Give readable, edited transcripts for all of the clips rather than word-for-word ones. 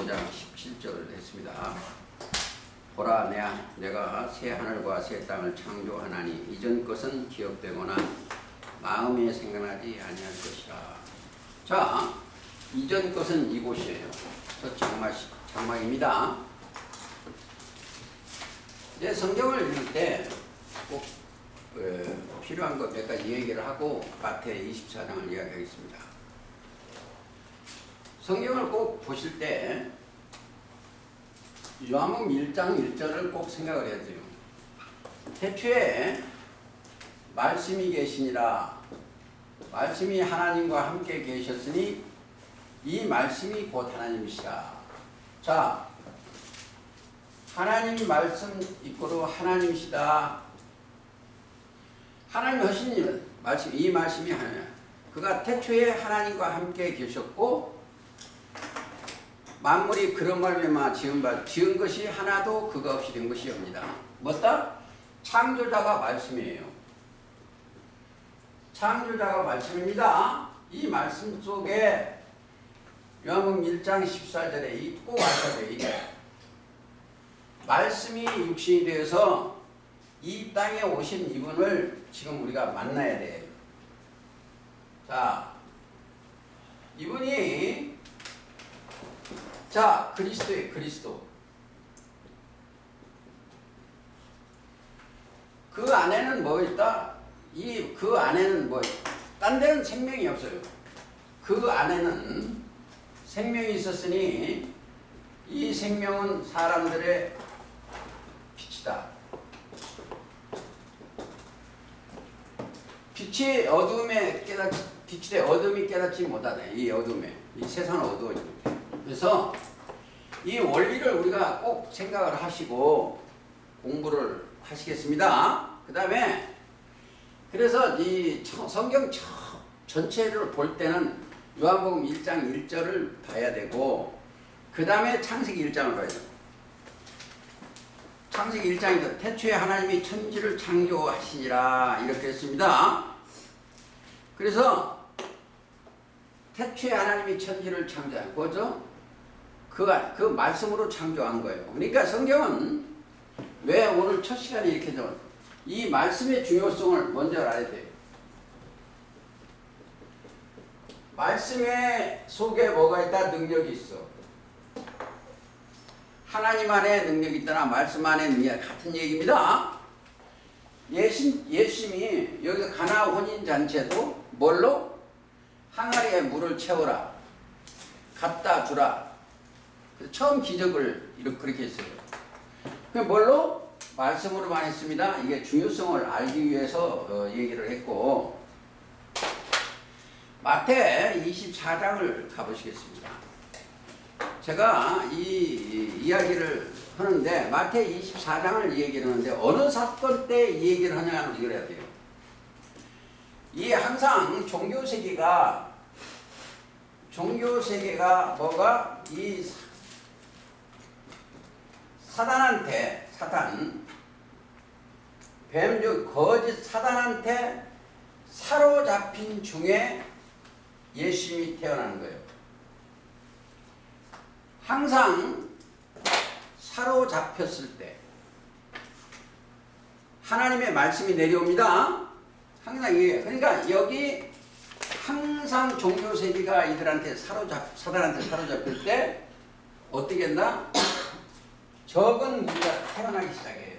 5장 17절을 했습니다. 보라 내가 새 하늘과 새 땅을 창조하나니 이전 것은 기억되거나 마음에 생각나지 아니할 것이라. 자, 이전 것은 이곳이에요. 첫 장막입니다. 이제 성경을 읽을 때 꼭 필요한 것 몇 가지 얘기를 하고 마태 24장을 이야기하겠습니다. 성경을 꼭 보실 때 요한복음 1장 1절을 꼭 생각을 해야 돼요. 태초에 말씀이 계시니라. 말씀이 하나님과 함께 계셨으니 이 말씀이 곧 하나님이시라. 자, 하나님 말씀 이꼬로 하나님이시다. 하나님 하신 일은 말씀, 이 말씀이 하나님. 그가 태초에 하나님과 함께 계셨고 만물이 그런 말미암아 지은 것이 하나도 그가 없이 된 것이 없니다. 뭐다? 창조자가 말씀이에요. 창조자가 말씀입니다. 이 말씀 속에 요한복음 1장 14절에 꼭 아셔야 돼요. 말씀이 육신이 되어서 이 땅에 오신 이분을 지금 우리가 만나야 돼요. 자, 이분이 그리스도예요. 그리스도. 그 안에는 뭐 있다? 그 안에는 뭐, 딴 데는 생명이 없어요. 그 안에는 생명이 있었으니 이 생명은 사람들의 빛이다. 빛이 어둠에 빛이 어둠이 깨닫지 못하네. 이 어둠에. 이 세상은 어두워지고. 그래서 이 원리를 우리가 꼭 생각을 하시고 공부를 하시겠습니다. 그 다음에 그래서 이 성경 전체를 볼 때는 요한복음 1장 1절을 봐야 되고 그 다음에 창세기 1장을 봐야 돼요. 창세기 1장에서 태초에 하나님이 천지를 창조하시니라 이렇게 했습니다. 그래서 태초에 하나님이 천지를 창조한 거죠. 그 말씀으로 창조한 거예요. 그러니까 성경은 왜 오늘 첫 시간에 이렇게 이 말씀의 중요성을 먼저 알아야 돼요. 말씀의 속에 뭐가 있다? 능력이 있어. 하나님 안에 능력이 있다나 말씀 안에 능력이 같은 얘기입니다. 예수님이 여기서 가나 혼인잔치에도 뭘로? 항아리에 물을 채워라. 갖다 주라. 처음 기적을 그렇게 했어요. 그 뭘로? 말씀으로만 했습니다. 이게 중요성을 알기 위해서 얘기를 했고 마태 24장을 가보시겠습니다. 제가 이 이야기를 하는데 마태 24장을 얘기를 하는데 어느 사건 때 이 얘기를 하냐는 이걸 해야 돼요. 이 항상 종교 세계가 뭐가 이 거짓 사단한테 사로잡힌 중에 예수님이 태어나는 거예요. 항상 사로잡혔을 때 하나님의 말씀이 내려옵니다. 항상 이게 그러니까 여기 항상 종교 세계가 이들한테 사단한테 사로잡힐 때 어떻게 했나? 적은 무리가 태어나기 시작해요.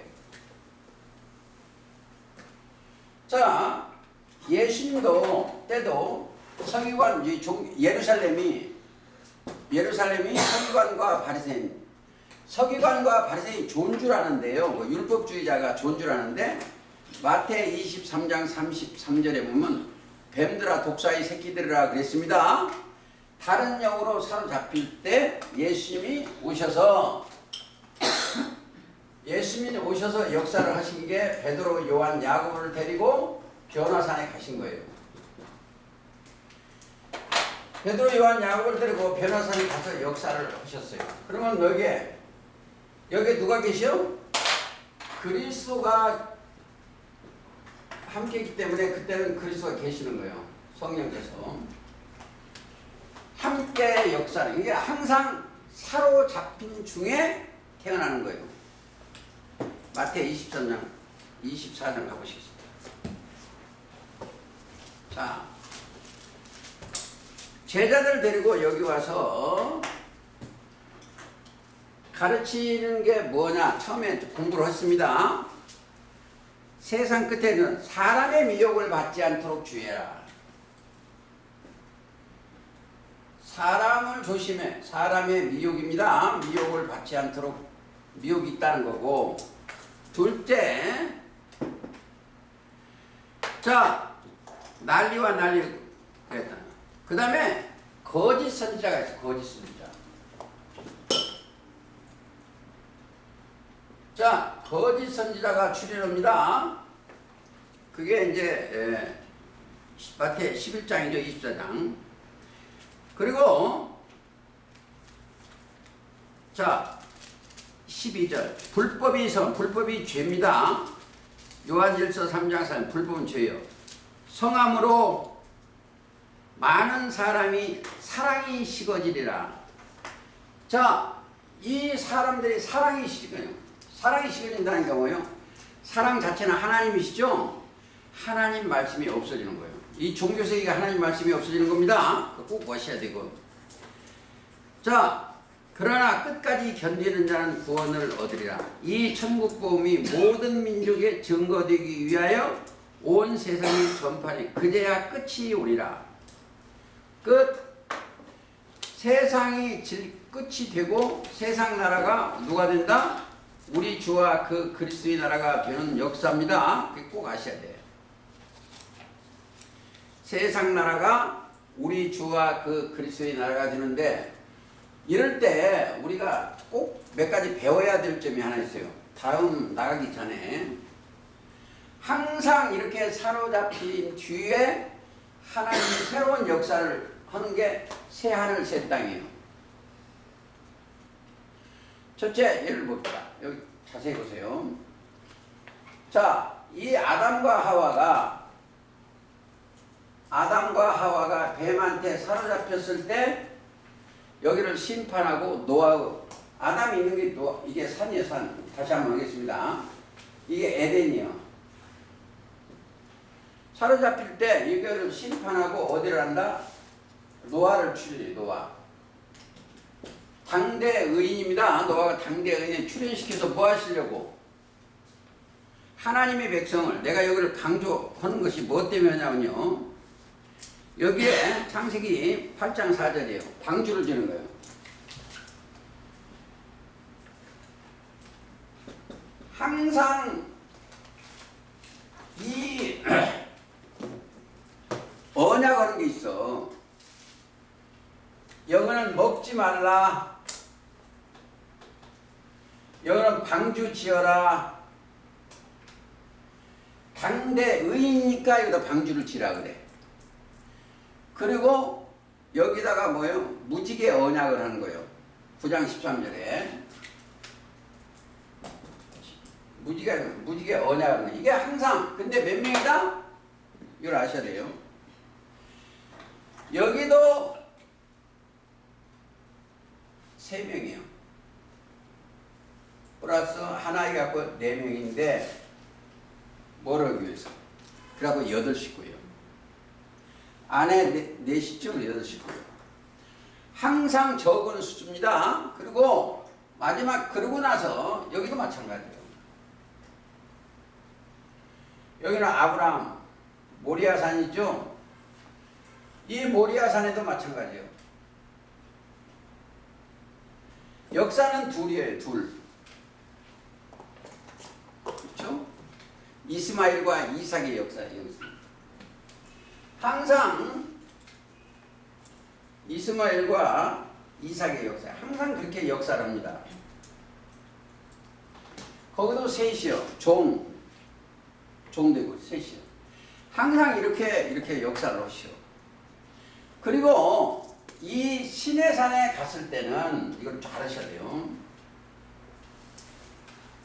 자, 예수님도 때도 서기관 예루살렘이 서기관과 바리새인 좋은 줄 아는데요. 율법주의자가 좋은 줄 아는데 마태 23장 33절에 보면 뱀들아 독사의 새끼들이라 그랬습니다. 다른 영으로 사로잡힐 때 예수님이 오셔서 역사를 하신 게 베드로, 요한, 야고보를 데리고 변화산에 가신 거예요. 베드로, 요한, 야고보를 데리고 변화산에 가서 역사를 하셨어요. 그러면 여기에 누가 계셔? 그리스도가 함께 있기 때문에 그때는 그리스도가 계시는 거예요. 성령께서 함께 역사를. 이게 항상 사로잡힌 중에 태어나는 거예요. 마태 23장 24장 가보시겠습니다. 자, 제자들 데리고 여기 와서 가르치는 게 뭐냐? 처음에 공부를 했습니다. 세상 끝에는 사람의 미혹을 받지 않도록 주의해라. 사람을 조심해. 사람의 미혹입니다. 미혹을 받지 않도록 미혹이 있다는 거고. 둘째, 자, 난리와 난리 그랬다. 그 다음에 거짓 선지자가 있어. 거짓 선지자. 자, 거짓 선지자가 출현합니다. 그게 이제 마태 11장이죠. 24장. 그리고 자, 12절 불법이 죄입니다. 요한일서 3장 3 불법은 죄요. 성함으로 많은 사람이 사랑이 식어지리라. 자, 이 사람들이 사랑이 식어진다니까 뭐예요? 사랑 자체는 하나님이시죠? 하나님 말씀이 없어지는 거예요. 이 종교세계가 하나님 말씀이 없어지는 겁니다. 꼭 보셔야 되고. 자, 그러나 끝까지 견디는 자는 구원을 얻으리라. 이 천국복음이 모든 민족에 증거되기 위하여 온 세상에 전파하니 그제야 끝이 오리라. 세상이 끝이 되고 세상 나라가 누가 된다? 우리 주와 그 그리스도의 나라가 되는 역사입니다. 꼭 아셔야 돼요. 세상 나라가 우리 주와 그 그리스도의 나라가 되는데, 이럴 때 우리가 꼭 몇 가지 배워야 될 점이 하나 있어요. 다음 나가기 전에 항상 이렇게 사로잡힌 뒤에 하나님이 새로운 역사를 하는 게 새하늘 새 땅이에요. 첫째 예를 봅시다. 여기 자세히 보세요. 자, 이 아담과 하와가 뱀한테 사로잡혔을 때 여기를 심판하고 노아의 아담이 있는 게 이게 산이에요. 산. 다시 한번 하겠습니다. 이게 에덴이요. 사로잡힐 때 이거를 심판하고 어디를 한다? 노아를 출연해. 노아. 당대 의인입니다. 노아가 당대 의인에 출연시켜서 뭐 하시려고? 하나님의 백성을, 내가 여기를 강조하는 것이 뭐 때문에 하냐면요, 여기에 창세기 8장 4절이에요. 방주를 주는 거예요. 항상 이 언약하는 게 있어. 여기는 먹지 말라. 여기는 방주 지어라. 당대 의인이니까 여기다 방주를 지라 그래. 그리고 여기다가 뭐예요? 무지개 언약을 하는 거예요. 9장 13절에 무지개 언약을 하는 거예요. 이게 항상, 근데 몇 명이다? 이걸 아셔야 돼요. 여기도 3명이에요. 플러스 하나 갖고 4명인데 뭐를 위해서? 그래갖고 8식구예요. 안에 4식구, 8식구예요. 항상 적은 수입니다. 그리고 마지막 그러고 나서 여기도 마찬가지예요. 여기는 아브라함 모리아산 있죠? 이 모리아산에도 마찬가지예요. 역사는 둘이에요. 둘. 그렇죠? 이스마엘과 이삭의 역사예요. 항상 이스마엘과 이삭의 역사, 항상 그렇게 역사를 합니다. 거기도 셋이요. 종되고 셋이요. 항상 이렇게 역사를 하시오. 그리고 이 시내산에 갔을 때는 이걸 잘 하셔야 돼요.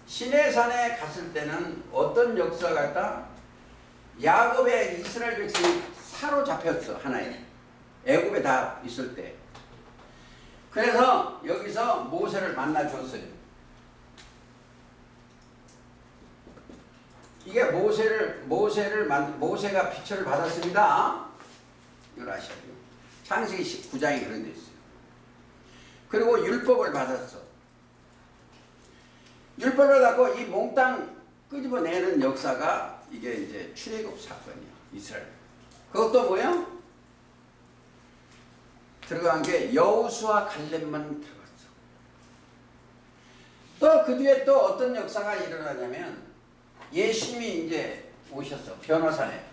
시내산에 갔을 때는 어떤 역사가 있다? 야곱의 이스라엘 백성이 사로잡혔어. 하나에 애굽에 다 있을 때. 그래서 여기서 모세를 만나 줬어요. 이게 모세가 피처를 받았습니다. 이걸 아셔야 돼요. 창세기 19장에 그런 데 있어요. 그리고 율법을 받았어. 율법을 갖고 이 몽땅 끄집어내는 역사가 이게 이제 출애굽 사건이야. 이스라엘. 그것도 뭐야? 들어간 게 여호수아 갈렙만 들어갔어. 또 그 뒤에 또 어떤 역사가 일어나냐면 예수님이 이제 오셨어. 변화산에.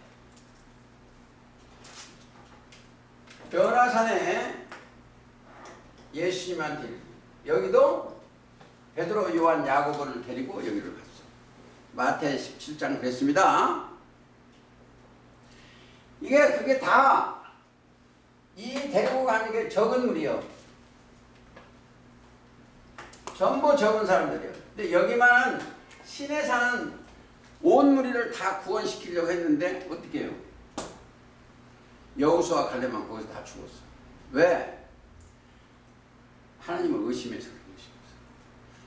변화산에 예수님한테 여기도 베드로, 요한, 야고보를 데리고 여기를 갔어. 마태 17장 그랬습니다. 그게 다 이 데리고 가는 게 적은 무리요. 전부 적은 사람들이요. 근데 여기만은 신에 사는 온 무리를 다 구원시키려고 했는데 어떻게 해요? 여호수아 갈렙만 거기서 다 죽었어. 왜? 하나님을 의심해서 그런 것이었어.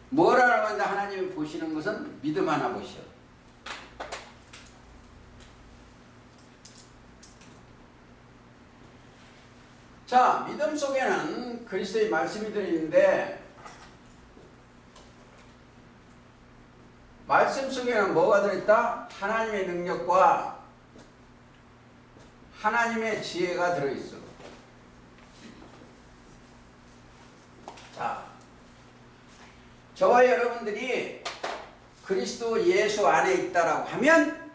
뭐라고 하는데 하나님이 보시는 것은 믿음 하나 보셔. 자, 믿음 속에는 그리스도의 말씀이 들어있는데 말씀 속에는 뭐가 들어있다? 하나님의 능력과 하나님의 지혜가 들어있어. 자, 저와 여러분들이 그리스도 예수 안에 있다라고 하면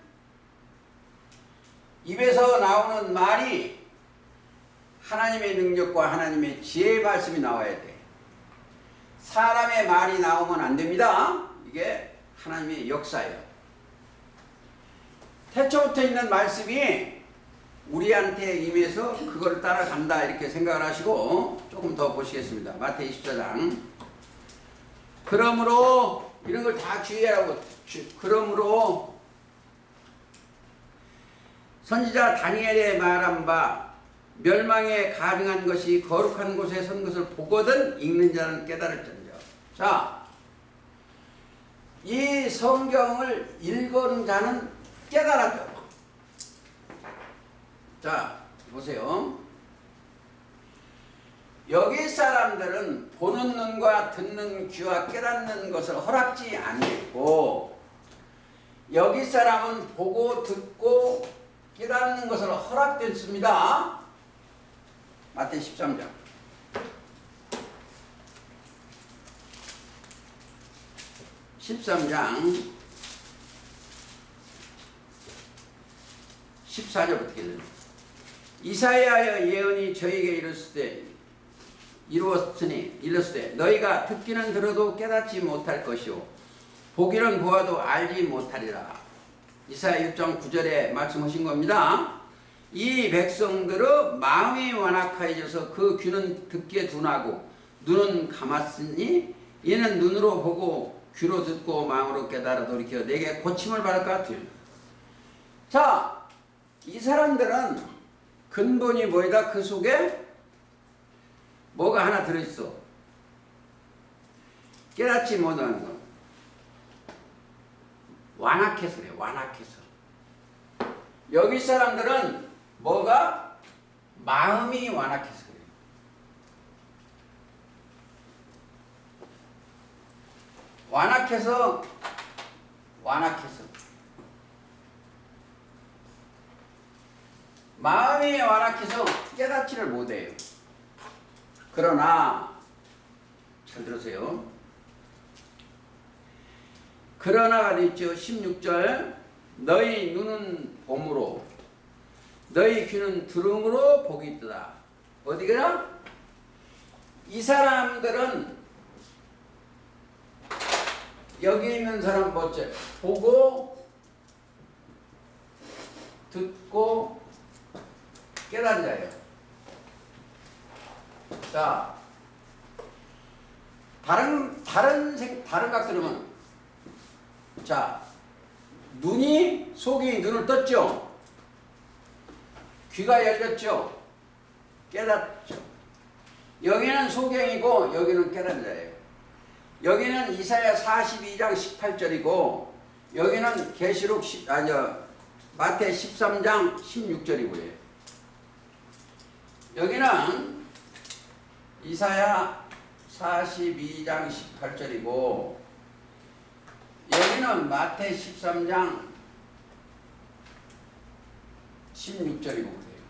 입에서 나오는 말이 하나님의 능력과 하나님의 지혜의 말씀이 나와야 돼. 사람의 말이 나오면 안 됩니다. 이게 하나님의 역사예요. 태초부터 있는 말씀이 우리한테 임해서 그걸 따라간다 이렇게 생각을 하시고 조금 더 보시겠습니다. 마태 24장. 그러므로 이런 걸 다 주의하라고. 그러므로 선지자 다니엘의 말한 바 멸망에 가증한 것이 거룩한 곳에 선 것을 보거든 읽는 자는 깨달을지니라. 자, 이 성경을 읽은 자는 깨달아져. 자, 보세요. 여기 사람들은 보는 눈과 듣는 귀와 깨닫는 것을 허락지 않고 여기 사람은 보고 듣고 깨닫는 것을 허락됐습니다. 마태 13장. 13장 14절부터 읽어요. 이사야의 예언이 저에게 이르렀으되 너희가 듣기는 들어도 깨닫지 못할 것이요 보기는 보아도 알지 못하리라. 이사야 6장 9절에 말씀하신 겁니다. 이 백성들은 마음이 완악하여져서 그 귀는 듣기에 둔하고 눈은 감았으니 이는 눈으로 보고 귀로 듣고 마음으로 깨달아 돌이켜 내게 고침을 받을 것 같아요. 자, 이 사람들은 근본이 뭐이다? 그 속에 뭐가 하나 들어있어. 깨닫지 못하는 거. 완악해서 그래. 완악해서. 여기 사람들은 뭐가? 마음이 완악해서 그래요. 완악해서 마음이 완악해서 깨닫지를 못해요. 그러나 잘 들으세요. 그러나가 있죠. 16절 너희 눈은 봄으로 너희 귀는 들음으로 복이 있도다. 어디가? 이 사람들은 여기 있는 사람 뭐지? 보고 듣고 깨달은 자예요. 자, 다른 각 들으면 자, 속이 눈을 떴죠? 귀가 열렸죠? 깨닫죠? 여기는 소경이고 여기는 깨달은 자예요. 여기는 이사야 42장 18절이고 여기는 계시록 마태 13장 16절이고요. 여기는 이사야 42장 18절이고 여기는 마태 13장 16절이고 그래요.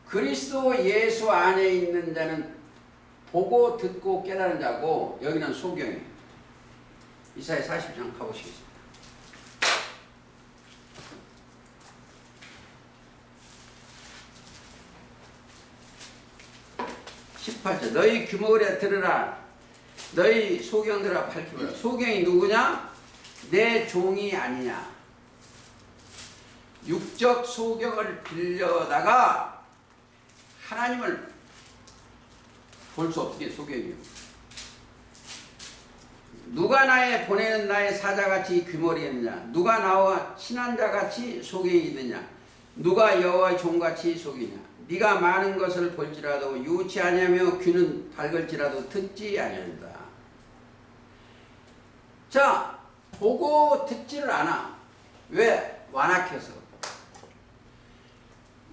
그리스도 예수 안에 있는 자는 보고 듣고 깨달은 자고 여기는 소경이에요. 이사야 40장 가보시겠습니다. 18절 너희 규모를 들으라. 너희 소경들아 밝히라. 소경이 누구냐? 내 종이 아니냐. 육적 소경을 빌려다가 하나님을 볼 수 없게 소경이요. 누가 나의 보내는 나의 사자같이 귀머리였느냐. 누가 나와 친한 자같이 소경이 있느냐. 누가 여호와의 종같이 속이냐. 네가 많은 것을 볼지라도 유치 아니하며 귀는 밝을지라도 듣지 아니한다. 자, 보고 듣지를 않아. 왜? 완악해서.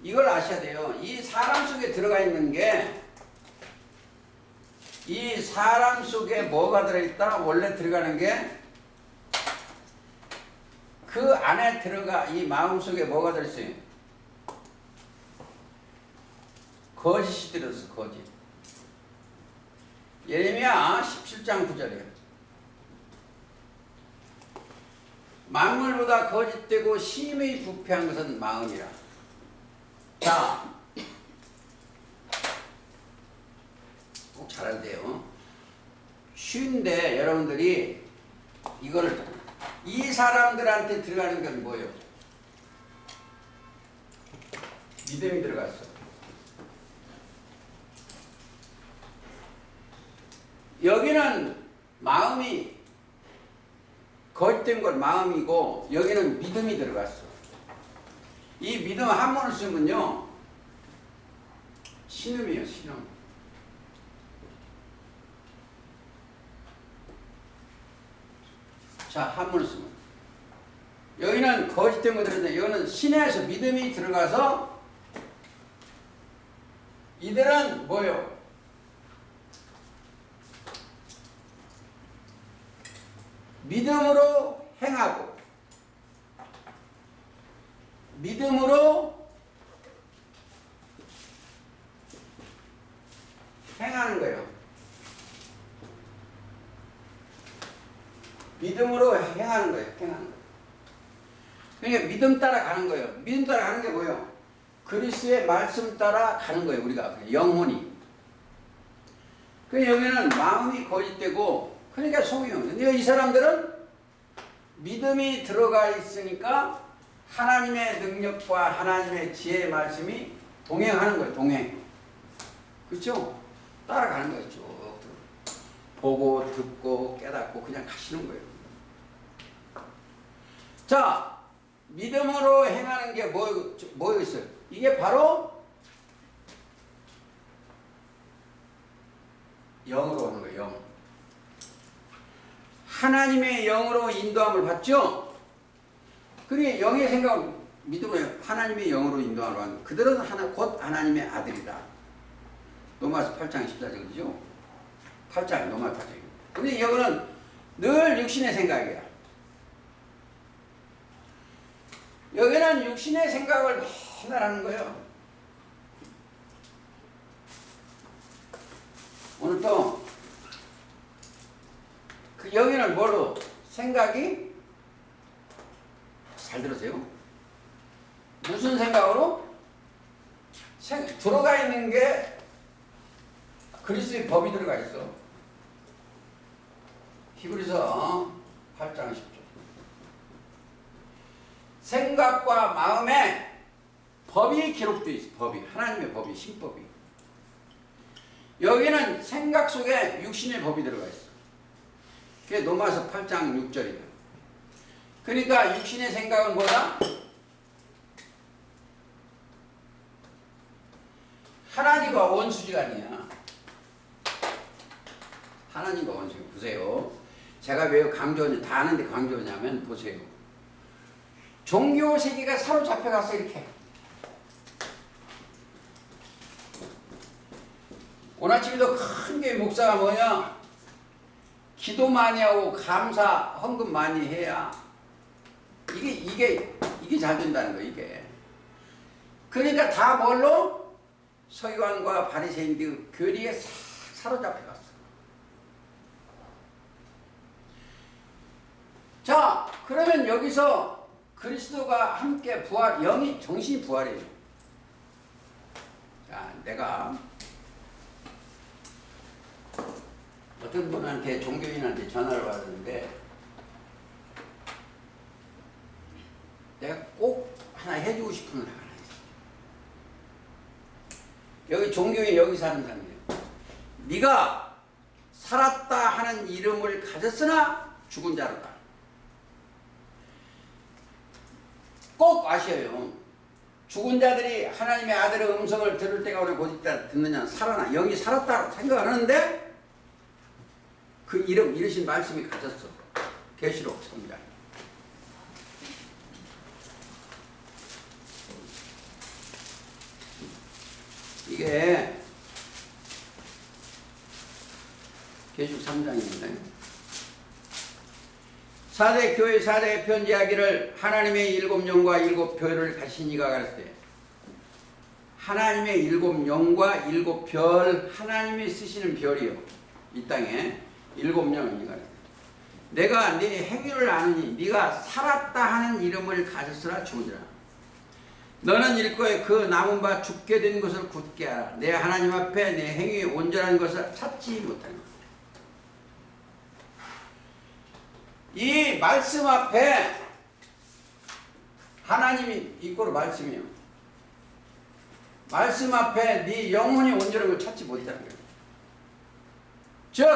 이걸 아셔야 돼요. 이 사람 속에 들어가 있는 게 이 사람 속에 뭐가 들어있다? 원래 들어가는 게 그 안에 들어가 이 마음 속에 뭐가 들어있어요? 거짓이 들었어. 거짓. 예레미야 17장 9절이에요. 만물보다 거짓되고 심히 부패한 것은 마음이라. 자, 꼭 잘해야 돼요. 쉬운데 여러분들이 이걸 이 사람들한테 들어가는 건 뭐예요? 믿음이 들어갔어. 여기는 마음이 거짓된 걸 마음이고 여기는 믿음이 들어갔어. 이 믿음 한문을 쓰면요 신음이에요. 신음. 자, 한문을 쓰면 여기는 거짓된 거 들었는데 여기는 신에서 믿음이 들어가서 이들은 뭐예요? 믿음으로 행하고 믿음으로 행하는 거예요. 믿음으로 행하는 거예요. 행하는 거예요. 그러니까 믿음 따라 가는 거예요. 믿음 따라 가는 게 뭐예요? 그리스도의 말씀 따라 가는 거예요. 우리가 영혼이. 그 여기는 마음이 거짓되고 그러니까 속이요. 근데 이 사람들은 믿음이 들어가 있으니까 하나님의 능력과 하나님의 지혜의 말씀이 동행하는 거예요. 동행. 그렇죠? 따라가는 거예요. 쭉 보고 듣고 깨닫고 그냥 가시는 거예요. 자, 믿음으로 행하는 게 뭐였어요? 이게 바로 영으로 하는 거예요. 영. 하나님의 영으로 인도함을 받죠? 그러니 영의 생각은 믿음으로 하나님의 영으로 인도함을 받는 그들은 곧 하나님의 아들이다. 로마서 8장 14절이죠. 8장 로마서 8장. 근데 여기는 늘 육신의 생각이야. 여기는 육신의 생각을 맨날 하는 거예요. 오늘 또 그 여기는 뭘로? 생각이 잘 들으세요. 무슨 생각으로? 들어가 있는 게 그리스도의 법이 들어가 있어. 히브리서 8장 10절. 생각과 마음에 법이 기록되어 있어. 법이. 하나님의 법이, 신법이. 여기는 생각 속에 육신의 법이 들어가 있어. 그게 로마서 8장 6절이에요. 그러니까 육신의 생각은 뭐다? 하나님과 원수지간이야. 하나님과 원수지간. 보세요. 제가 왜 강조하냐, 다 아는데 강조하냐면 보세요. 종교 세계가 사로잡혀갔어 이렇게. 오늘 아침에도 큰 교회 목사가 뭐냐? 기도 많이 하고 감사 헌금 많이 해야 이게 잘 된다는 거예요. 이게. 그러니까 다 뭘로? 서기관과 바리새인들 교리에 사로잡혀갔어. 자, 그러면 여기서 그리스도가 함께 부활, 영이 정신이 부활해요. 자, 내가 어떤 분한테 종교인한테 전화를 받았는데 내가 꼭 하나 해주고 싶은 걸 하나 있어. 여기 종교인 여기 사는 사람이에요. 네가 살았다 하는 이름을 가졌으나 죽은 자로다. 꼭 아셔요. 죽은 자들이 하나님의 아들의 음성을 들을 때가 오늘 곧 있다 듣느냐 살아나 영이 살았다고 생각하는데 그 이름 이르신 말씀이 가졌어. 계시록 3장. 이게 계시록 3장입니다. 4대 교회 4대 편지하기를 하나님의 7영과 7별을 가신 이가 가르치되 하나님의 7영과 7별 하나님이 쓰시는 별이요 이 땅에 7영은 이가 내가 네 행위를 아느니 네가 살았다 하는 이름을 가졌으나 죽으리라. 너는 일거에 그 남은 바 죽게 된 것을 굳게 하라. 내 하나님 앞에 내 행위 온전한 것을 찾지 못하는 것. 이 말씀 앞에 하나님이 이꼴로 말씀이에요. 말씀 앞에 네 영혼이 온전한 걸 찾지 못하는 거예요. 즉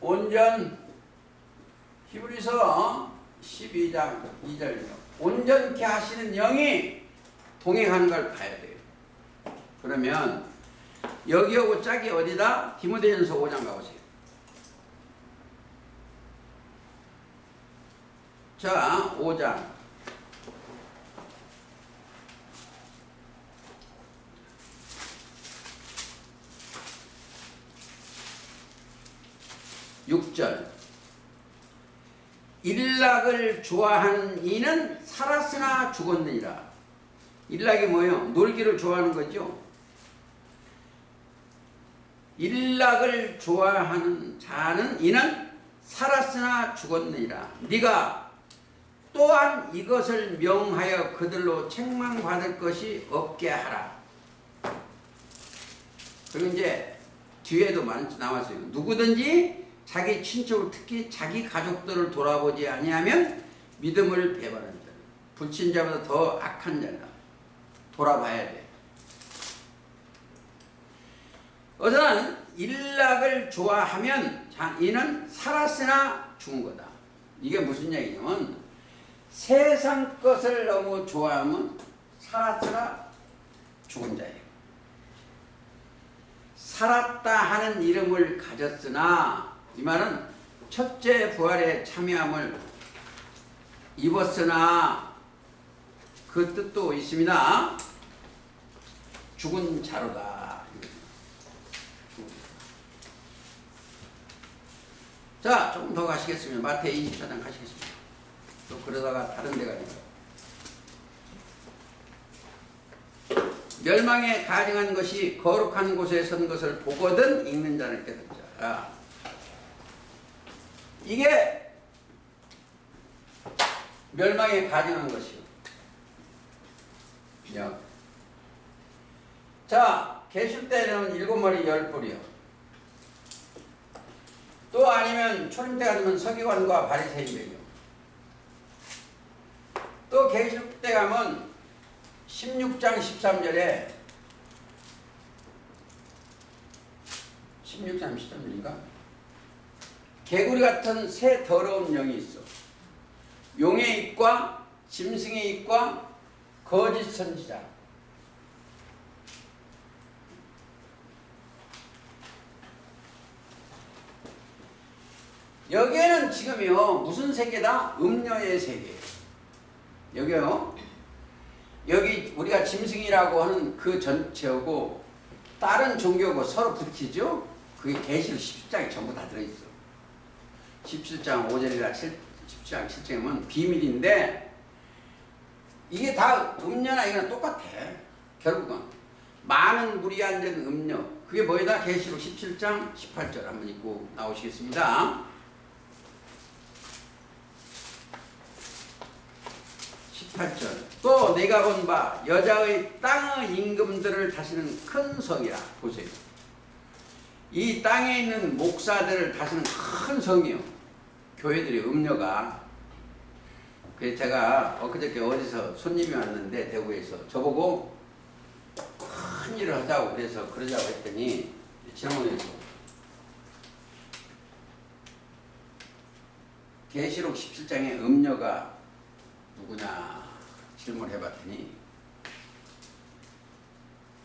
온전 히브리서 12장 2절이요. 온전케 하시는 영이 동행하는 걸 봐야 돼요. 그러면 여기하고 짝이 어디다? 디모데전서 5장 가보세요. 자, 5장. (6절) 일락을 좋아하는 이는 살았으나 죽었느니라. 일락이 뭐예요? 놀기를 좋아하는 거죠. 일락을 좋아하는 자는 이는 살았으나 죽었느니라. 네가 또한 이것을 명하여 그들로 책망받을 것이 없게 하라. 그리고 이제 뒤에도 나왔어요. 누구든지 자기 친척을 특히 자기 가족들을 돌아보지 아니하면 믿음을 배반한 자, 불신자보다 더 악한 자다. 돌아봐야 돼. 어떤 일락을 좋아하면 이는 살았으나 죽은 거다. 이게 무슨 얘기냐면 세상 것을 너무 좋아하면 살았으나 죽은 자예요. 살았다 하는 이름을 가졌으나 이 말은 첫째 부활에 참여함을 입었으나 그 뜻도 있습니다. 죽은 자로다. 자, 조금 더 가시겠습니다. 마태이 24장 가시겠습니다. 또 그러다가 다른 데 가니까. 멸망에 가증한 것이 거룩한 곳에 선 것을 보거든 읽는 자를 깨닫자. 이게 멸망에 가증한 것이요. 자, 계실 때는 7머리 10뿔이요. 또 아니면 초림 때가 되면 서기관과 바리새인들이요. 또 계실 때 가면 16장 13절에 16장 13절인가? 개구리 같은 새 더러운 영이 있어. 용의 입과 짐승의 입과 거짓 선지자. 여기에는 지금요 무슨 세계다? 음녀의 세계. 여기요. 여기 우리가 짐승이라고 하는 그 전체하고 다른 종교고 서로 붙이죠. 그게 계시록 17장에 전부 다 들어있어. 17장 5절이라 17장 7절이면 비밀인데 이게 다 음녀나 이거랑 똑같아. 결국은 많은 물이 앉은 음녀. 그게 뭐이다? 계시록 17장 18절 한번 읽고 나오시겠습니다. 18절. 또 내가 본 바 여자의 땅의 임금들을 다스리는 큰 성이라. 보세요. 이 땅에 있는 목사들을 다스리는 큰 성이요. 교회들이 음녀가. 그래서 제가 엊그저께 어디서 손님이 왔는데 대구에서 저보고 큰 일을 하자고 그래서 그러자고 했더니 질문해서 계시록 17장에 음녀가 누구냐 질문을 해봤더니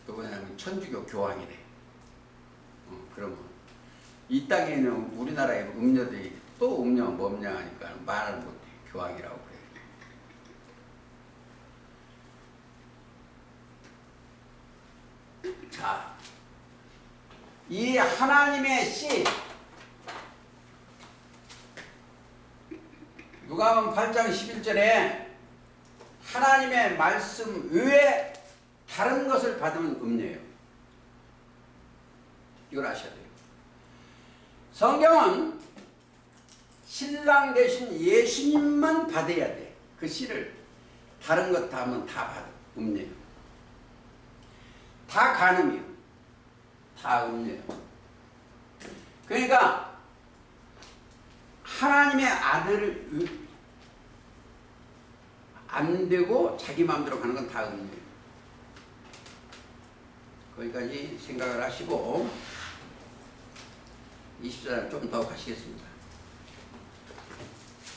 누구냐면 천주교 교황이래. 그러면 이 땅에는 우리나라의 음녀들이 또 음녀 뭐냐 하니까 말을 못해. 교황이라고 그래. 자, 이 하나님의 씨 누가복음 8장 11절에 하나님의 말씀 외에 다른 것을 받으면 음녀예요. 이걸 아셔야 돼요. 성경은 신랑 되신 예수님만 받아야 돼. 그 씨를. 다른 것 다 하면 다 받아. 음녀예요. 다 간음이요. 다 음녀예요. 그러니까 하나님의 아들을 안 되고 자기 마음대로 가는 건 다 음녀예요. 거기까지 생각을 하시고 20절 좀 더 가시겠습니다.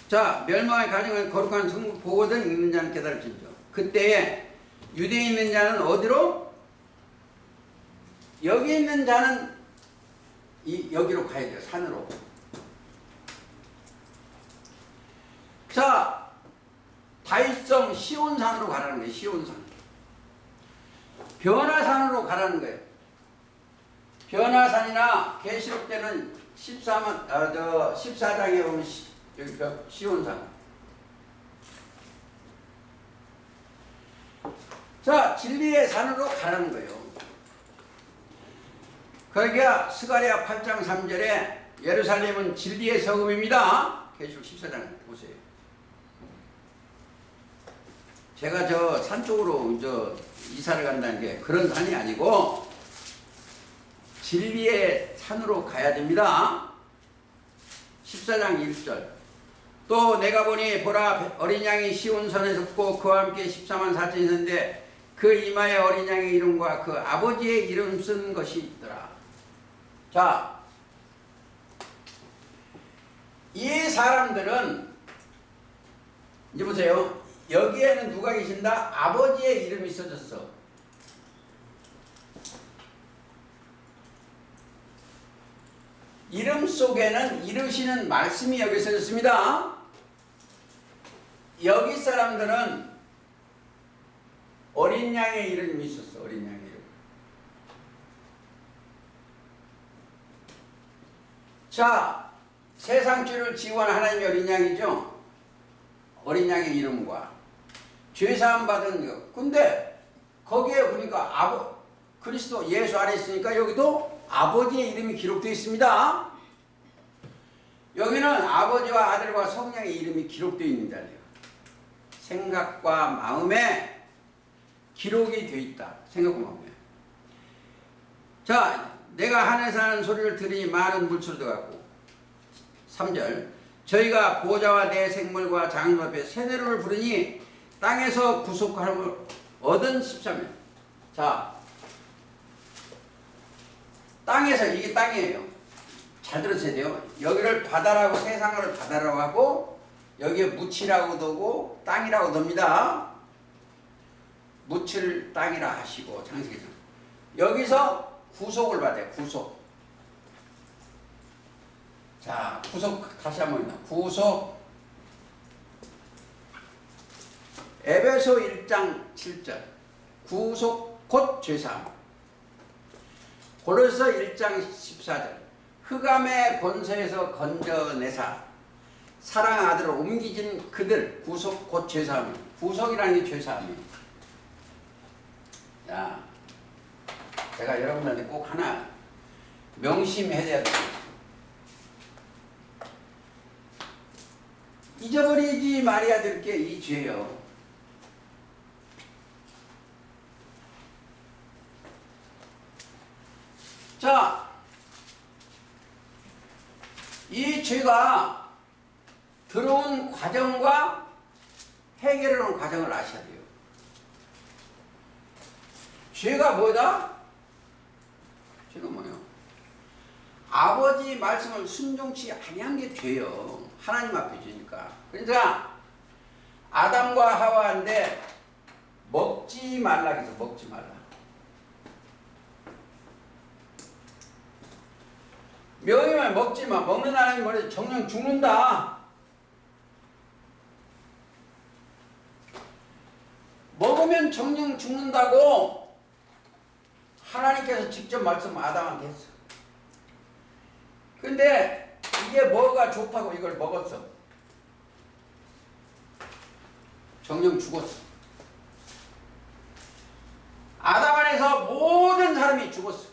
자, 멸망의 가정은 거룩한 성부 보거든 읽는 자는 깨달을진저. 그때에 유대에 있는 자는 어디로? 여기 있는 자는 여기로 가야 돼요. 산으로. 자, 다윗성 시온산으로 가라는 거예요. 시온산. 변화산으로 가라는 거예요. 변화산이나 계시록 때는 14장에 보면 여기 시온산. 자, 진리의 산으로 가라는 거예요. 거기가 스가랴 8장 3절에 예루살렘은 진리의 성읍입니다. 계시록 14장 보세요. 제가 저 산 쪽으로 이사를 간다는 게 그런 산이 아니고 진리의 산으로 가야 됩니다. 14장 1절. 또 내가 보니 보라 어린 양이 시온산에 섰고 그와 함께 14만 4천이 있는데 그 이마에 어린 양의 이름과 그 아버지의 이름 쓴 것이 있더라. 자, 이 사람들은 이제 보세요. 여기에는 누가 계신다? 아버지의 이름이 써졌어. 이름 속에는 이르시는 말씀이 여기 써졌습니다. 여기 사람들은 어린 양의 이름이 있었어. 어린 양의 이름. 자, 세상 죄를 지원한 하나님의 어린 양이죠. 어린 양의 이름과 죄사함 받은 것. 근데 거기에 보니까 그리스도 예수 안에 있으니까 여기도 아버지의 이름이 기록되어 있습니다. 여기는 아버지와 아들과 성령의 이름이 기록되어 있는 자리예요. 생각과 마음에 기록이 되어 있다. 생각과 마음에. 자, 내가 하늘에서 하는 소리를 들으니 많은 물소리도 같고 3절. 저희가 보좌와 내 생물과 장로 앞에 세례를 부르니 땅에서 구속함을 얻은 13일. 자, 땅에서, 이게 땅이에요. 잘 들으셔야 돼요. 여기를 바다라고, 세상을 바다라고 하고 여기에 묻히라고도 하고 땅이라고도 합니다. 묻힐 땅이라 하시고 창세기에서 여기서 구속을 받아요. 구속. 자, 구속 다시 한번 봅니다. 구속 에베소 1장 7절 구속 곧 죄사함. 고린도서 1장 14절 흑암의 권세에서 건져내사 사랑 아들을 옮기진 그들 구속 곧 죄사함. 구속이라는 게 죄사함이에요. 자, 제가 여러분들한테 꼭 하나 명심해야 돼요. 잊어버리지 말아야 될 게 이 죄요. 자, 이 죄가 들어온 과정과 해결하는 과정을 아셔야 돼요. 죄가 뭐다? 죄가 뭐예요? 아버지 말씀을 순종치 아니한 게 죄요. 하나님 앞에 죄니까. 그러니까 아담과 하와인데 먹지 말라 해서 먹지 말라. 명예만 먹지 마. 먹는 사람이 뭐래? 정령 죽는다. 먹으면 정령 죽는다고 하나님께서 직접 말씀 아담한테 했어. 근데 이게 뭐가 좋다고 이걸 먹었어. 정령 죽었어. 아담 안에서 모든 사람이 죽었어.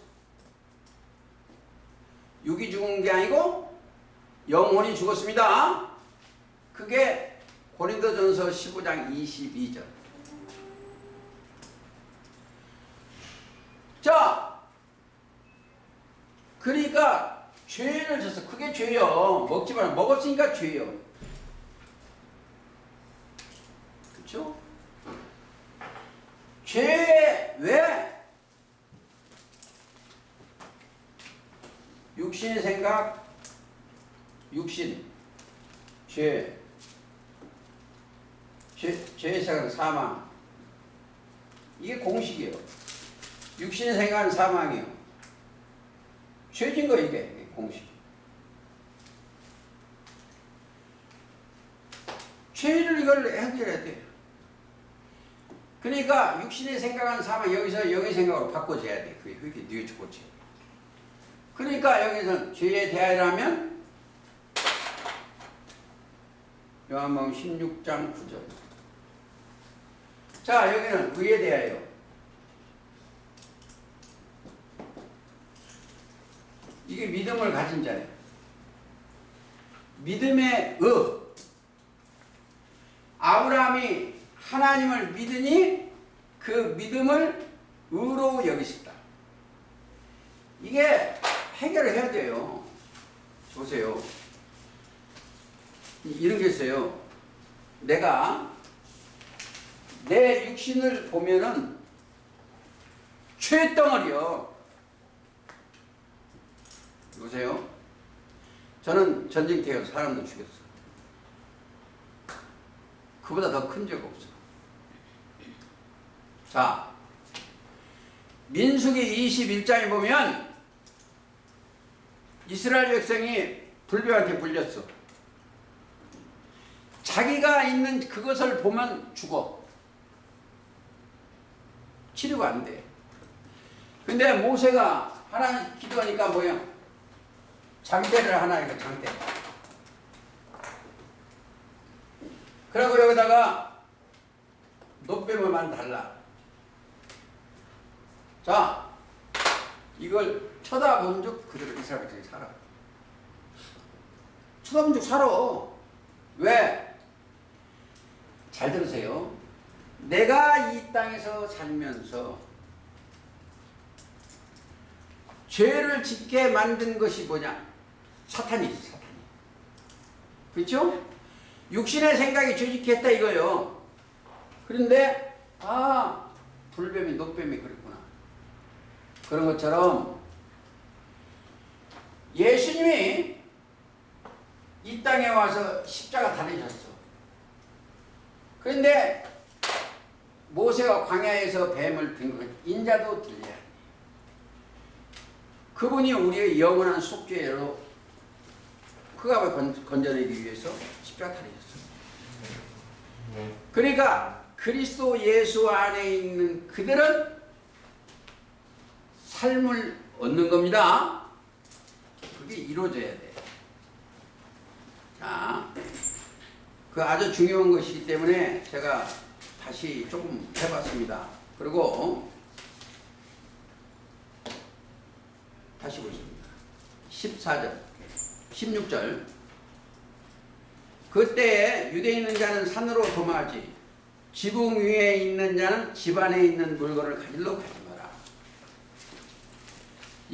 육이 죽은 게 아니고 영혼이 죽었습니다. 그게 고린도전서 15장 22절. 자, 그러니까 죄를 졌어. 그게 죄요. 먹지 말고 먹었으니까 죄요. 그렇죠? 죄 왜? 육신의 생각, 육신, 죄의 생각은 사망. 이게 공식이에요. 육신의 생각은 사망이에요. 죄진 거 이게 공식. 죄를 이걸 해결해야 돼요. 그러니까 육신의 생각은 사망, 여기서 영의 생각으로 바꿔줘야 돼. 그게 뉘우치고지. 그러니까 여기서 죄에 대하여라면 요한복음 16장 9절. 자, 여기는 의에 대하여. 이게 믿음을 가진 자예요. 믿음의 의. 아브라함이 하나님을 믿으니 그 믿음을 의로 여기셨다. 이게 해결을 해야 돼요. 보세요. 이런 게 있어요. 내가 내 육신을 보면은 죄덩어리요. 보세요. 저는 전쟁터에서 사람도 죽였어. 그보다 더 큰 죄가 없어. 자, 민수기 21장에 보면 이스라엘 백성이 불뱀한테 물렸어. 자기가 있는 그것을 보면 죽어. 치료가 안 돼. 근데 모세가 하나님 기도하니까 뭐야? 장대를 하나 이거 장대. 그리고 여기다가 노뱀을만 달라. 자, 이걸 쳐다본 적 그대로 이스라엘 백성이 살아. 쳐다본 적 살아. 왜? 잘 들으세요. 내가 이 땅에서 살면서 죄를 짓게 만든 것이 뭐냐? 사탄이지, 사탄이. 그렇죠? 육신의 생각이 죄짓게 했다 이거요. 그런데 불뱀이 노뱀이 그랬구나. 그런 것처럼 예수님이 이 땅에 와서 십자가 달리셨어. 그런데 모세가 광야에서 뱀을 든 것, 인자도 들려야 돼. 그분이 우리의 영원한 속죄로 그가 왜 건져내기 위해서 십자가 달리셨어요. 그러니까 그리스도 예수 안에 있는 그들은 삶을 얻는 겁니다. 그게 이루어져야 돼. 자, 그 아주 중요한 것이기 때문에 제가 다시 조금 해봤습니다. 그리고 다시 보겠습니다. 14절, 16절. 그때 유대에 있는 자는 산으로 도망하지 지붕 위에 있는 자는 집 안에 있는 물건을 가지러 가지 마라.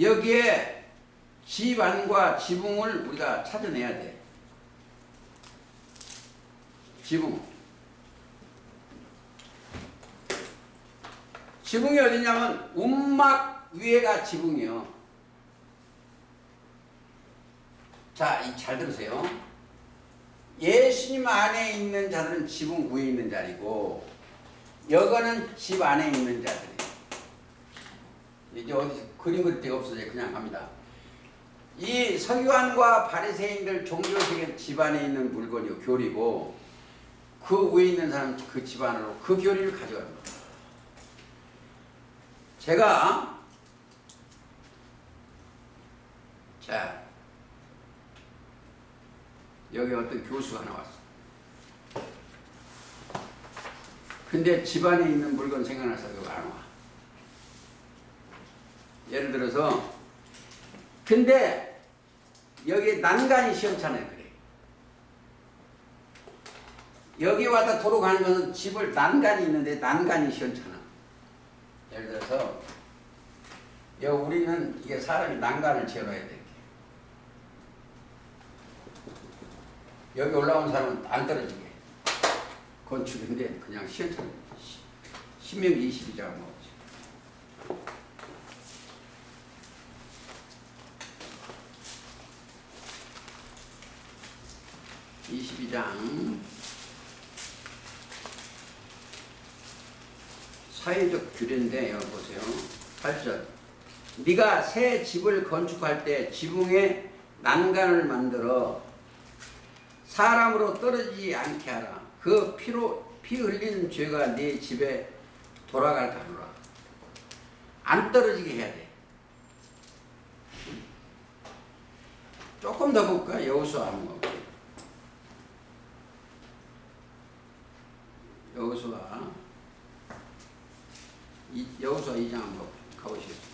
여기에 집 안과 지붕을 우리가 찾아내야 돼. 지붕. 지붕이 어디냐면 움막 위에가 지붕이요. 자, 잘 들으세요. 예수님 안에 있는 자들은 지붕 위에 있는 자리고 여거는 집 안에 있는 자들이에요. 이제 어디 그림 그릴 데가 없어서 그냥 합니다. 이 서기관과 바리새인들 종교적인 집 안에 있는 물건이요, 교리고 그 위에 있는 사람 그 집 안으로 그 교리를 가져가는 거예요. 제가 자 여기 어떤 교수가 나왔어. 근데 집안에 있는 물건 생각나서 여기 안 와. 예를 들어서 근데 여기 난간이 시원찮아요. 그래. 여기 와다 도로 가는 것은 집을 난간이 있는데 난간이 시원찮아. 예를 들어서 여기 우리는 이게 사람이 난간을 지어놔야 돼. 여기 올라온 사람은 안 떨어지게 건축인데 그냥 시원찮아요. 10명 20이자가 나오지. 사회적 규례인데 여기 보세요. 8절. 네가 새 집을 건축할 때 지붕에 난간을 만들어 사람으로 떨어지지 않게 하라. 그 피 흘리는 죄가 네 집에 돌아갈까 하노라. 안 떨어지게 해야 돼. 조금 더 볼까? 여호수아 한번 볼게요. 여호수아 2장 한번 가보시겠습니다.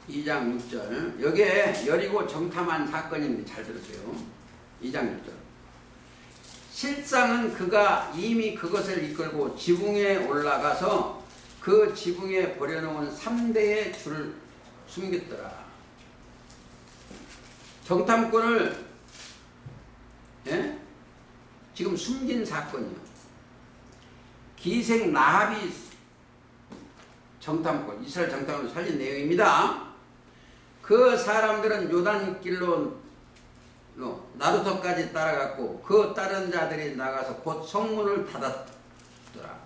2장 6절. 여기에 여리고 정탐한 사건인데 잘 들으세요. 2장 6절. 실상은 그가 이미 그것을 이끌고 지붕에 올라가서 그 지붕에 버려놓은 3대의 줄을 숨겼더라. 정탐꾼을 지금 숨긴 사건이요. 기생 라합이 정탐꾼, 이스라엘 정탐꾼을 살린 내용입니다. 그 사람들은 요단길로 나루터까지 따라갔고 그 다른 자들이 나가서 곧 성문을 닫았더라.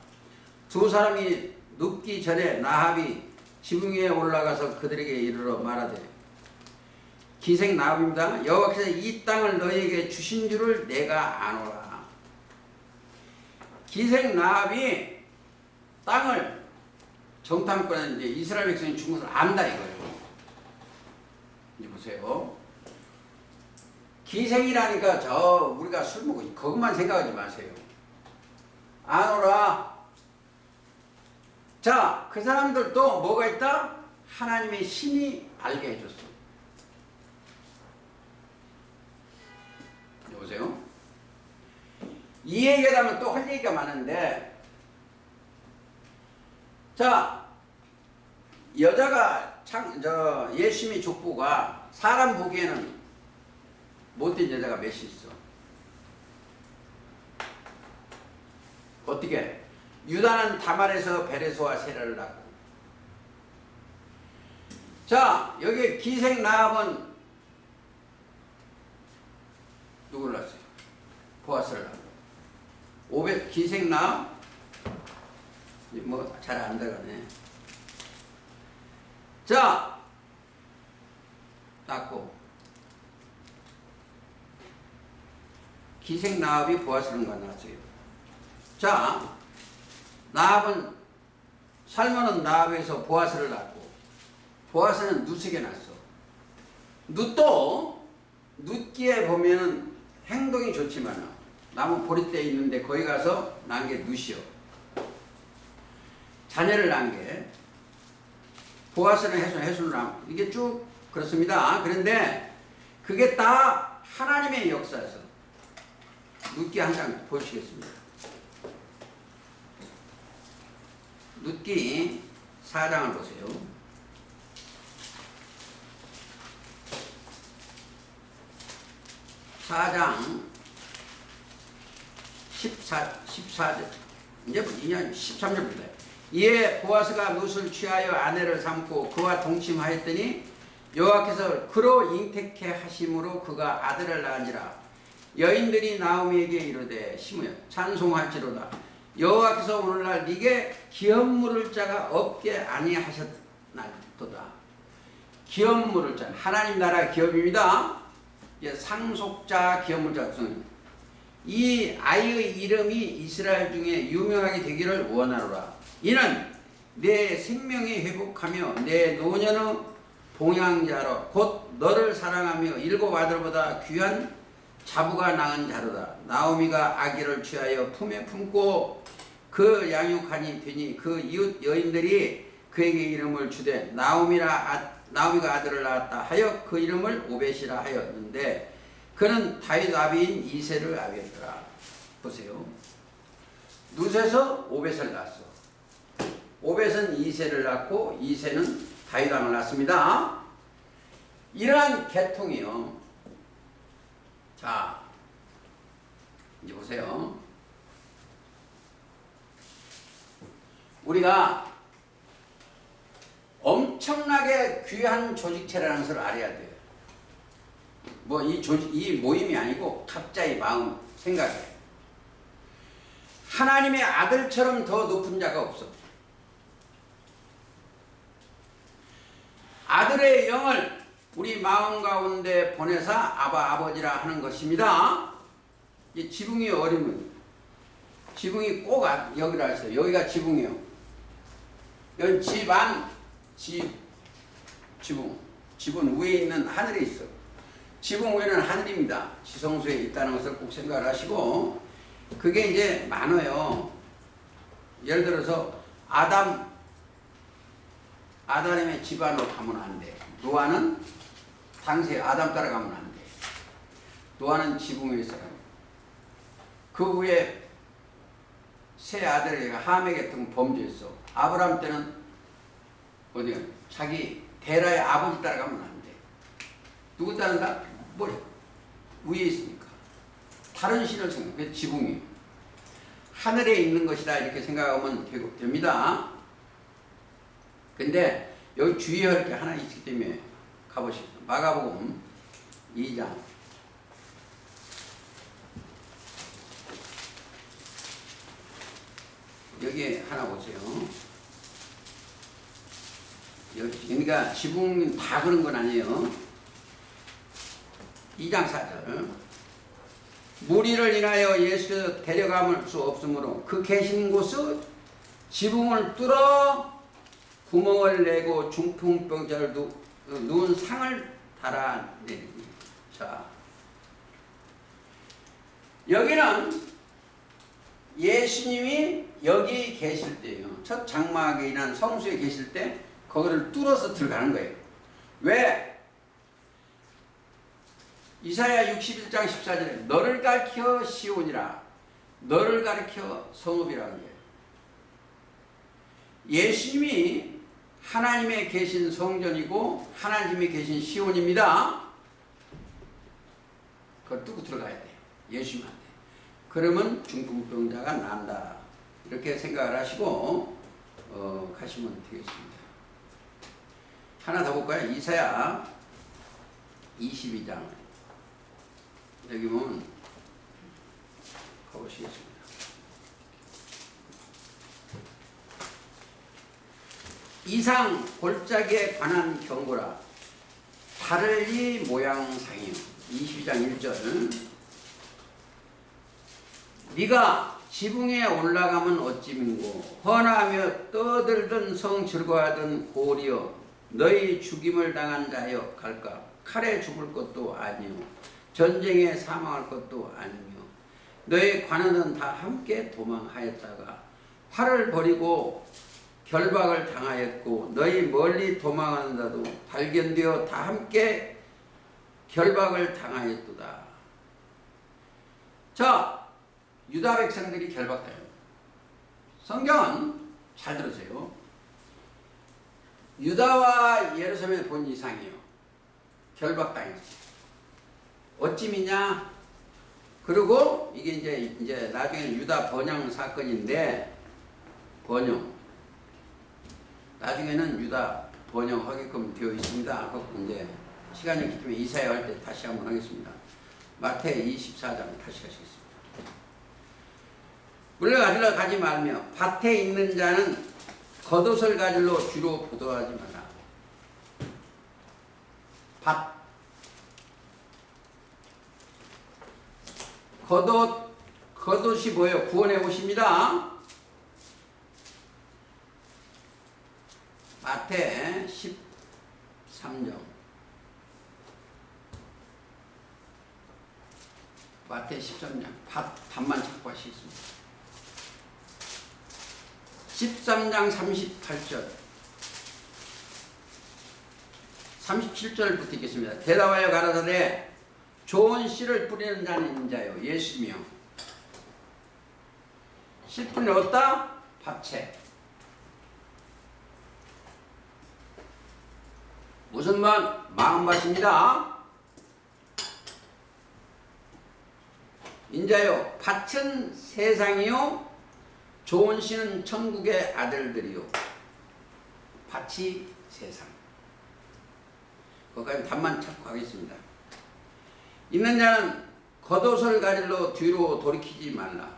두 사람이 눕기 전에 라합이 지붕 위에 올라가서 그들에게 이르러 말하되 기생 라합입니다. 여호와께서 이 땅을 너희에게 주신 줄을 내가 아노라. 기생 라합이 땅을 정탐꾼은 이제 이스라엘 백성이 준 것을 안다 이거예요. 이제 보세요. 기생이라니까 우리가 술 먹고 그것만 생각하지 마세요. 아노라. 자, 그 사람들도 뭐가 있다? 하나님의 신이 알게 해줬어. 여보세요? 이 얘기하면 또 할 얘기가 많은데, 자, 여자가 예수님의 족보가 사람 보기에는 못된 여자가 몇이 있어. 어떻게? 유다는 다말에서 베레스와 세라를 낳고. 자, 여기 기생 라합은 누구를 낳았어요? 보아스를 낳고. 기생 라합 뭐 잘 안 들어가네. 자, 기생나합이 보아스를 만났어요. 자, 나합은 살몬은 나합에서 보아스를 낳고 보아스는 룻에게 낳았어. 룻도 룻기에 보면은 행동이 좋지만 나무 보리대에 있는데 거기 가서 낳은 게 룻이요. 자녀를 낳은 게 보아스는 해순을 낳은 이게 쭉 그렇습니다. 그런데 그게 다 하나님의 역사에서 룻기 한 장 보시겠습니다. 룻기 4장을 보세요. 4장 14절 이제 13절입니다. 이에 보아스가 룻을 취하여 아내를 삼고 그와 동침하였더니 여호와께서 그로 잉태케 하심으로 그가 아들을 낳은지라. 여인들이 나오미에게 이르되 심으여 찬송할지로다. 여호와께서 오늘날 네게 기업 물을 자가 없게 아니하셨나이도다. 기업 물을 자 하나님 나라 기업입니다. 상속자 기업 물을 자. 이 아이의 이름이 이스라엘 중에 유명하게 되기를 원하노라. 이는 내 생명이 회복하며 내 노년의 봉양자로 곧 너를 사랑하며 일곱 아들보다 귀한 자부가 낳은 자로다. 나오미가 아기를 취하여 품에 품고 그 양육하니 되니 그 이웃 여인들이 그에게 이름을 주되 나오미가 아들을 낳았다 하여 그 이름을 오벳이라 하였는데 그는 다윗 아비인 이새를 아비였더라. 보세요. 룻에서 오벳을 낳았어. 오벳은 이새를 낳고 이새는 다윗 왕을 낳습니다. 이러한 계통이요. 자, 이제 보세요. 우리가 엄청나게 귀한 조직체라는 것을 알아야 돼요. 뭐 이 모임이 아니고 각자의 마음, 생각에. 하나님의 아들처럼 더 높은 자가 없어. 아들의 영을 우리 마음 가운데 보내사 아버지라 하는 것입니다. 이 지붕이 어리면 지붕이 꼭 여기라 했어요. 여기가 지붕이요. 여기 지붕 위에 있는 하늘에 있어. 지붕 위에는 하늘입니다. 지성소에 있다는 것을 꼭 생각을 하시고 그게 이제 많아요. 예를 들어서 아담의 집안으로 가면 안 돼. 노아는 당시에 아담 따라가면 안 돼. 노아는 지붕 위에 살아요. 그 후에 세 아들이 함에게 등 범죄했어. 아브라함 때는 어디야? 자기 데라의 아버지 따라가면 안 돼. 누구 따른다? 머리 위에 있으니까. 다른 신을 생각해. 지붕이 하늘에 있는 것이다 이렇게 생각하면 됩니다. 근데 여기 주의할 게 하나 있기 때문에 가보시죠. 마가복음 2장. 여기 하나 보세요. 그러니까 지붕 다 그런 건 아니에요. 2장 4절. 무리를 인하여 예수 데려갈 수 없으므로 그 계신 곳은 지붕을 뚫어 구멍을 내고 중풍병자를 누운 상을 달아내리니. 자, 여기는 예수님이 여기 계실 때요. 첫 장막에 있는 성수에 계실 때 거기를 뚫어서 들어가는 거예요. 왜? 이사야 61장 14절에 너를 가리켜 시온이라 너를 가리켜 성읍이라는 거예요. 예수님이 하나님의 계신 성전이고 하나님이 계신 시온입니다. 그걸 뚫고 들어가야 돼요. 예수님한테. 그러면 중풍병자가 난다. 이렇게 생각을 하시고 가시면 되겠습니다. 하나 더 볼까요? 이사야 22장. 여기 보면 가보시겠습니다. 이상 골짜기에 관한 경고라. 다를리 모양상이요. 22장 1절. 네가 지붕에 올라가면 어찌민고 헌하며 떠들던 성 즐거워하던 고리여 너희 죽임을 당한 자여 갈까 칼에 죽을 것도 아니요 전쟁에 사망할 것도 아니며 너희 관원은 다 함께 도망하였다가 활을 버리고 결박을 당하였고 너희 멀리 도망하는 자도 발견되어 다 함께 결박을 당하였도다. 자, 유다 백성들이 결박돼요. 성경은 잘 들으세요. 유다와 예루살렘에 본 이상이요. 결박당했어요. 어찌미냐? 그리고 이게 이제 나중에 유다 번영 사건인데 번영. 나중에는 유다 번영하게끔 되어 있습니다. 이제 시간이 있기 때문에 이사야 할 때 다시 한번 하겠습니다. 마태 24장 다시 하시겠습니다. 물려가지러 가지 말며 밭에 있는 자는 겉옷을 가지러 뒤로 보도하지 마라. 밭. 겉옷이 뭐예요? 구원의 옷입니다. 마태 13장. 마태 13장. 답만 찾고 하시겠습니다. 13장 38절. 37절부터 읽겠습니다. 대답하여 가라사대 좋은 씨를 뿌리는 자는 인자요 예수며 씨 뿌리는 어디다? 밭에. 무슨 말? 마음밭입니다. 인자요 밭은 세상이요 좋은 씨는 천국의 아들들이요. 밭이 세상. 거기까지 답만 찾고 하겠습니다. 있는 자는 겉옷을 가지러 뒤로 돌이키지 말라.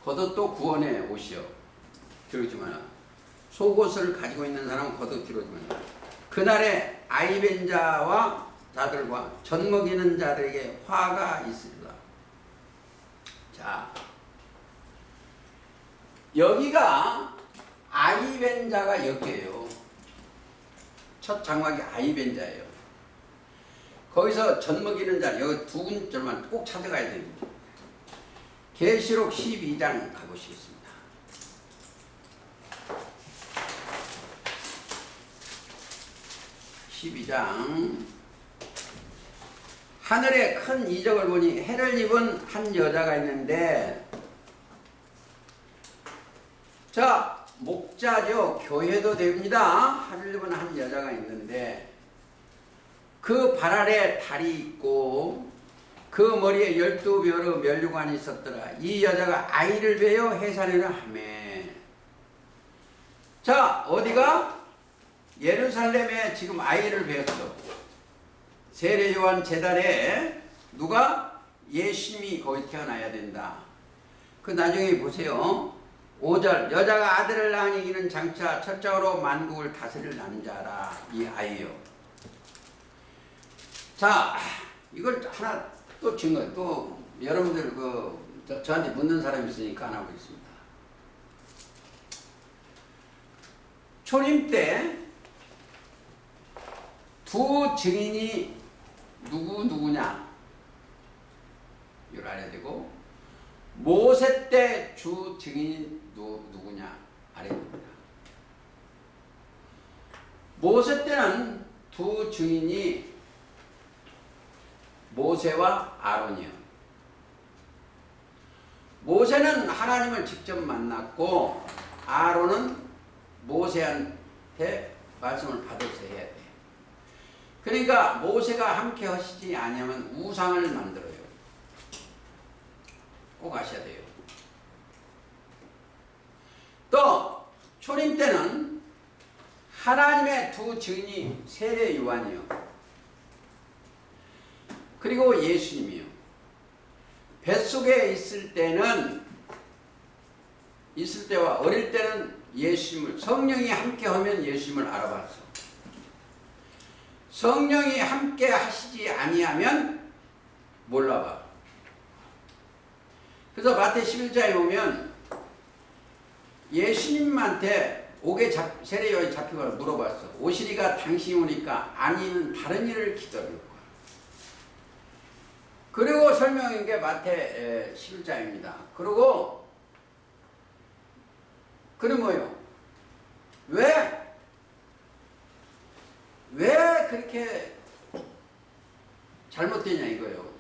겉옷도 구원의 옷이요. 뒤로지 마라. 속옷을 가지고 있는 사람은 겉옷 뒤로지 말라. 그날에 아이벤 자와 자들과 젖먹이는 자들에게 화가 있으리라. 자, 여기가 아이벤 자가 여기에요. 첫 장막이 아이벤 자예요. 거기서 젖먹이는 자, 여기 두 군절만 꼭 찾아가야 됩니다. 계시록 12장 가보시겠습니다. 12장. 하늘에 큰 이적을 보니 해를 입은 한 여자가 있는데, 자, 목자죠. 교회도 됩니다. 해를 입은 한 여자가 있는데 그 발 아래 달이 있고 그 머리에 12벼로 면류관이 있었더라. 이 여자가 아이를 베어 해산이라 하매. 자, 어디가? 예루살렘에 지금 아이를 베었어. 세례요한 제단에 누가? 예수님이 거기 태어나야 된다. 그 나중에 보세요. 5절 여자가 아들을 낳으니 이는 장차 첫째로 만국을 다스릴 남자라. 이 아이요. 자, 이걸 하나 또 증거, 또 여러분들 저한테 묻는 사람이 있으니까 하나 보겠습니다. 초림 때 두 증인이 누구냐 이걸 알아야 되고, 모세 때 주 증인이 누구냐 알아야 됩니다. 모세 때는 두 증인이 모세와 아론이요. 모세는 하나님을 직접 만났고 아론은 모세한테 말씀을 받아서 해야 돼. 그러니까 모세가 함께 하시지 아니하면 우상을 만들어요. 꼭 아셔야 돼요. 또 초림 때는 하나님의 두 증인이 세례 요한이요. 그리고 예수님이요. 뱃속에 있을 때와 어릴 때는 예수님을, 성령이 함께 하면 예수님을 알아봤어. 성령이 함께 하시지 아니하면 몰라봐. 그래서 마태 11장에 보면 예수님한테 세례 요한이 잡히고 물어봤어. 오시리가 당신이 오니까 아니면 다른 일을 기다릴까? 그리고 설명한 게 마태 11장입니다. 그리고 그는 뭐예요? 왜 그렇게 잘못되냐 이거예요.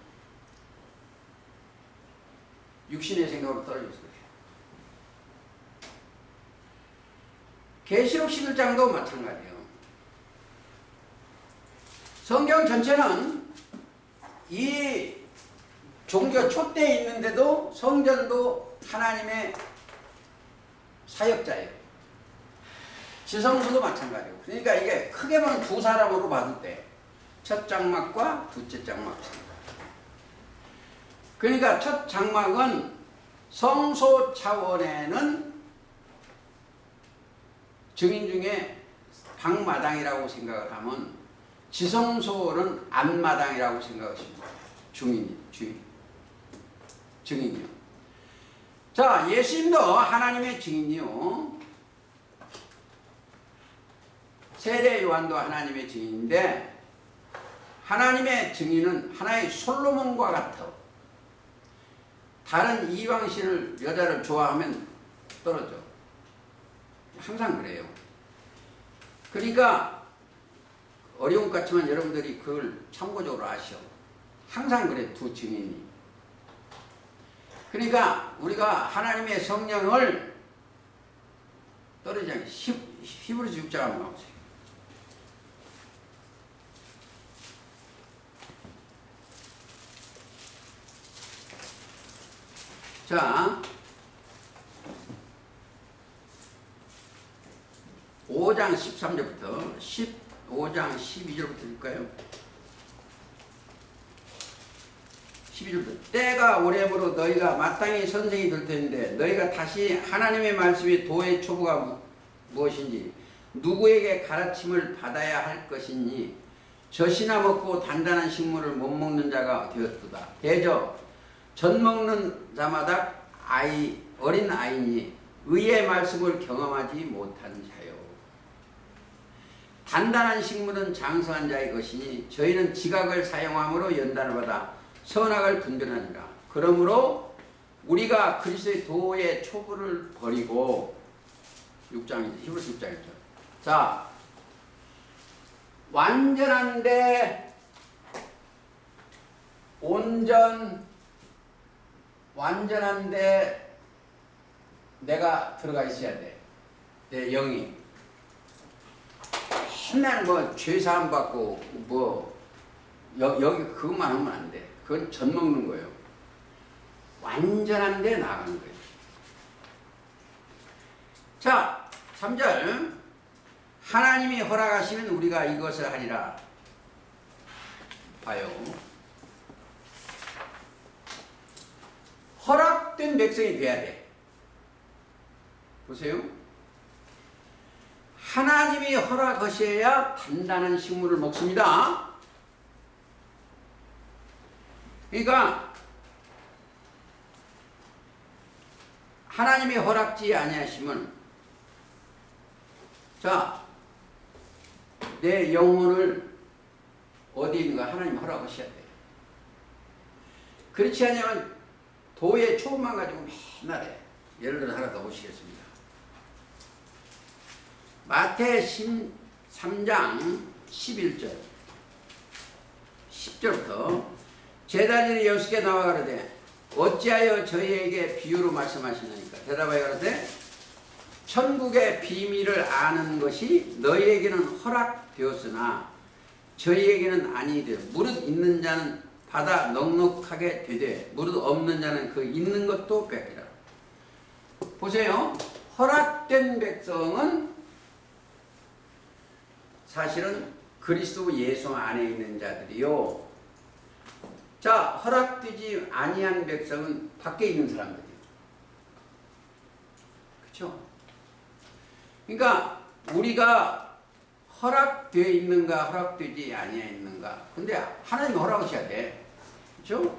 육신의 생각으로 떨어졌어요. 계시록 11장도 마찬가지예요. 성경 전체는 이 종교 촛대에 있는데도 성전도 하나님의 사역자예요. 지성소도 마찬가지예요. 그러니까 이게 크게 보면 두 사람으로 봐도 돼. 첫 장막과 둘째 장막. 그러니까 첫 장막은 성소 차원에는 증인 중에 방마당이라고 생각을 하면 지성소는 앞마당이라고 생각하시면 증인이요. 자, 예수님도 하나님의 증인이요. 세례 요한도 하나님의 증인인데 하나님의 증인은 하나의 솔로몬과 같아. 다른 이방신을 여자를 좋아하면 떨어져. 항상 그래요. 그러니까 어려운 것 같지만 여러분들이 그걸 참고적으로 아셔. 항상 그래, 두 증인이. 그러니까 우리가 하나님의 성령을 떨어지지 않게 히브리서 6장 한번 나오세요. 자, 5장 13절부터 15장 12절부터 읽을까요? 12절부터 때가 오래므로 너희가 마땅히 선생이 될 텐데 너희가 다시 하나님의 말씀이 도의 초보가 무엇인지 누구에게 가르침을 받아야 할 것이니 젖이나 먹고 단단한 식물을 못 먹는 자가 되었도다. 대저 젖 먹는 자마다 어린 아이니 의의 말씀을 경험하지 못한 자요. 단단한 식물은 장성한 자의 것이니 저희는 지각을 사용함으로 연단을 받아 선악을 분별하니라. 그러므로 우리가 그리스도의 도의 초보를 버리고 6장이죠. 히브리서 6장이죠. 자, 완전한데 완전한데 내가 들어가 있어야 돼. 내 영이. 맨날 뭐 죄사함 받고 여기 그것만 하면 안 돼. 그건 젖 먹는 거예요. 완전한데 나가는 거예요. 자, 3절. 하나님이 허락하시면 우리가 이것을 하리라. 봐요. 허락된 백성이 돼야 돼. 보세요. 하나님이 허락하셔야 단단한 식물을 먹습니다. 그러니까 하나님이 허락지 아니하시면 자, 내 영혼을 어디 있는가 하나님 허락하셔야 돼요. 그렇지 않으면 도의 초음만 가지고 맨날 해. 예를 들어 하나 더 보시겠습니다. 마태 3장 11절 10절부터 제자들이 예수께 나와 가로되 어찌하여 저희에게 비유로 말씀하시나이까. 대답하여 가로되 천국의 비밀을 아는 것이 너희에게는 허락되었으나 저희에게는 아니되 무릇 있는 자는 받아 넉넉하게 되되 무릇 없는 자는 그 있는 것도 뺏기라. 보세요. 허락된 백성은 사실은 그리스도 예수 안에 있는 자들이요. 자, 허락되지 아니한 백성은 밖에 있는 사람들이에요. 그렇죠? 그러니까 우리가 허락되어 있는가 허락되지 아니하 있는가. 근데 하나님 허락하셔야 돼. 그렇죠?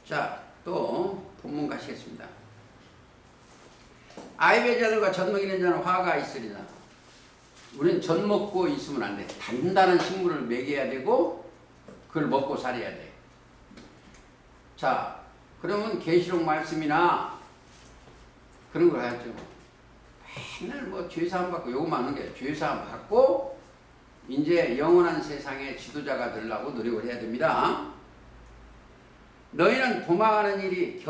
자, 또 본문 가시겠습니다. 아이의 자들과 젖 먹이는 자는 화가 있으리라. 우리는 젖 먹고 있으면 안 돼. 단단한 식물을 먹여야 되고 그걸 먹고 살아야 돼. 자, 그러면 계시록 말씀이나 그런 걸 하죠. 맨날 뭐 죄사함 받고 요것만 하는 게 죄사함 받고 이제 영원한 세상의 지도자가 되려고 노력을 해야 됩니다. 너희는 도망하는 일이